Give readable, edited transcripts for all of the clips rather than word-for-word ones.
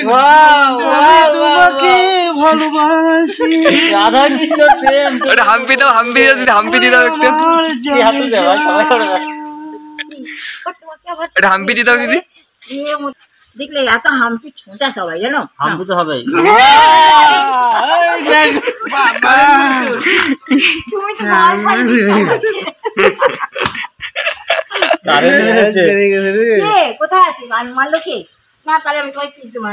তোমাকে ভালোবাসি রাধা কৃষ্ণ প্রেম। এটা হাম্পি দাও, হাম্পি দিয়ে দাও একটা। এটা হাম্পি দিয়ে দাও দিদি। দেখলে এত হাম্পি ছোঁচা সবাই জানো, হাম্পি তো হবেই। কোথায় আছিস? মারলো কে? না তাহলে আমি তোমায় কিস দেবো না।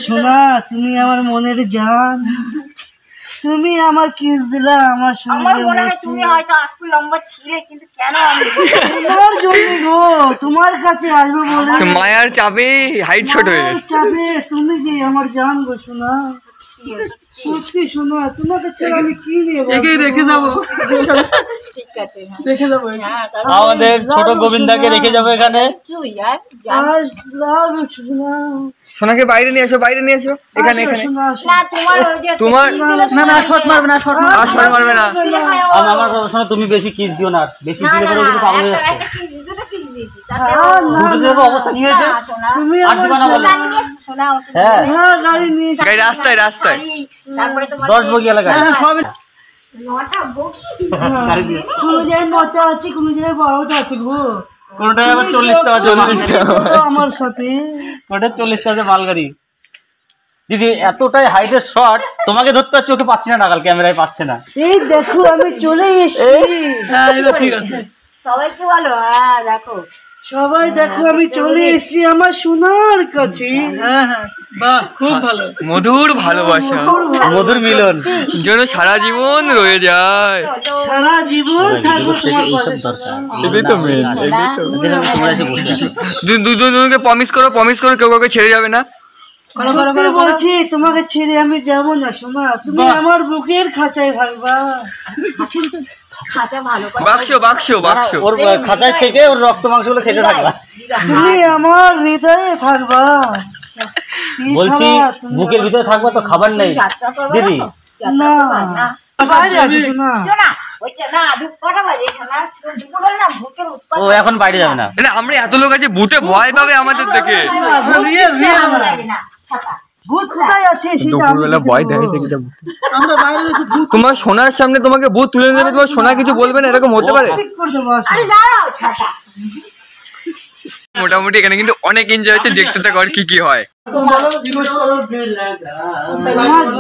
শোনা, তুমি আমার মনের জান, তুমি আমার কিস দিলা আমার সঙ্গে। আমার মনে হয় তুমি হয়তো একটু লম্বা ছিলে, কিন্তু কেন আমি তোমার জন্য গো, তোমার কাছে আসবো বলে মায়ার চাপে হাইট ছোট হয়ে গেছে। চাপে তুমি যে আমার জান গো শোনা, সত্যি শোনা, তোমাকে ছেড়ে আমি কি নিয়ে একেই রেখে যাবো। ঠিক আছে রেখে যাবো আমাদের ছোট গোবিন্দাকে রেখে যাবো এখানে। সোনাকে বাইরে নিয়ে এসো, বাইরে নিয়ে এসো। এখানে এখানে তোমার না না শট মারবে না, শট মারবে না। আমার কথা শোনো, তুমি বেশি কিস দিও না, বেশি দিলে পরে কিন্তু পাগল হয়ে যাচ্ছে। অবস্থা কি হয়েছে? তুমি গাড়ি নিয়ে রাস্তায় রাস্তায় 10 বগি এলাকা সব কোনো জায়গায় 9টা আছে, কোনো জায়গায় 12টা আছে গো। কোনটায় আবার 40টা আছে আমার সাথে, কোনটা 40টা আছে মালগাড়ি। দিদি এতটাই হাইটের শট, তোমাকে ধরতে আর চোখে পাচ্ছি না, নাগাল ক্যামেরায় পাচ্ছে না। এই দেখো আমি চলে এসেছি। হ্যাঁ এটা ঠিক আছে। সবাইকে বলো, হ্যাঁ দেখো সবাই দেখো আমি চলে এসেছি আমার সোনার কাছে। হ্যাঁ হ্যাঁ বাহ, খুব ভালো। মধুর ভালোবাসা, মধুর মিলন যেন সারা জীবন রয়ে যায়। সারা জীবন থাকবো তোমার পাশে। এটাই তো মেন, এটাই তো। তোমরা এসে বসে আছো, দুজনকে প্রমিস করো কেউ কাউকে ছেড়ে যাবে না। সত্যি বলছি, তোমাকে ছেড়ে আমি যাবো না সোনা, তুমি আমার বুকের খাঁচায় থাকবা। খাঁচা ভালো করে বাক্স বাক্স বাক্স ওর খাঁচায় থেকে ওর রক্ত মাংসগুলো খেতে থাকবা। তুমি আমার হৃদয়ে থাকবা। বলছি বুকের ভিতরে থাকবা তো, খাবার নেই যাত্রা করবো দিদি। না বাইরে আসো সোনা। শোনা ওইটা না, কটা বাজে শোনা? দুপুরবেলা না ভূতের উৎপাত। ও এখন বাইরে যাবে না। আমরা এত লোক আছে, ভূতে ভয় পাবে আমাদের দেখে। ভূত কোথায় আছে সেটা দুপুরবেলা ভয় দেখাইছে কিটা। আমরা বাইরে এসে ভূত তোমার সোনার সামনে তোমাকে ভূত তুলে নেবে, তোমার সোনা কিছু বলবে না, এরকম হতে পারে? ঠিক করে দেবো। আরে দাঁড়াও ছাতা। মোটামুটি এখানে কিন্তু অনেক এনজয় হচ্ছে, দেখতে থাকো আর কি কি হয়। তোমার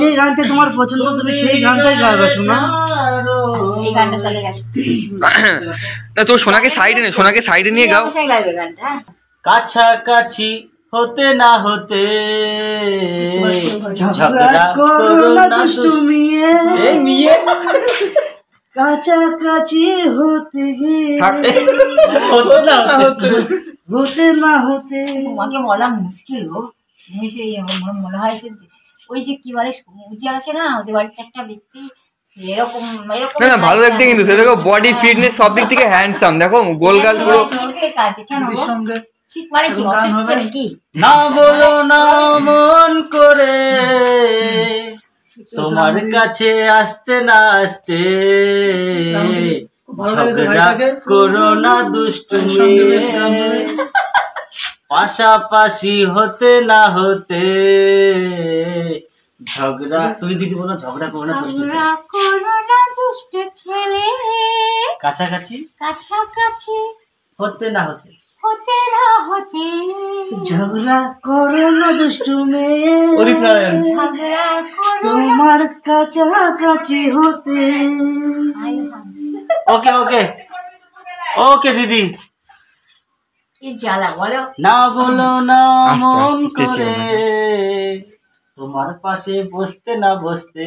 যে গানটা তোমার পছন্দ তুমি সেই গানটাই গাইবে শোনা। এই গানটা চলে গেছে। না তো সোনাকে সাইডে নিয়ে গাও। অবশ্যই গাইবে গানটা। কাছাকাছি হতে না হতে ঝগড়া করো না দুষ্টুমি, এই মেয়ে কাছাকাছি হতে গিয়ে হতে না হতে। তোমাকে বলা মুশকিল গো। তুমি সেই মনে হয় যে ওই যে কি বলে উজ্জ্বল আছে না, ওদের বাড়িতে একটা ব্যক্তি এরকম এরকম। না ভালো লাগছে কিন্তু, সেটা বডি ফিটনেস সব দিক থেকে হ্যান্ডসাম। দেখো গোলগাল পুরো। কেন মানে কি অসুস্থ নাকি? না বলো না মন করে, তোমার কাছে আসতে না আসতে ঝগড়া করো না দুষ্টুমি, পাশাপাশি হতে না হতে ঝগড়া। তুমি দিদি বলো ঝগড়া করো না দুষ্টু ছেলে, কাছাকাছি কাছাকাছি হতে না হতে হতে না হতে ঝগড়া করো না দুষ্টু মেয়ে, ঝগড়া করো। তোমার কাছাকাছি হতে। ওকে ওকে ওকে দিদি। কি জ্বালা বলো। না বলো না মন আস্তে আস্তে করে, তোমার পাশে বসতে না বসতে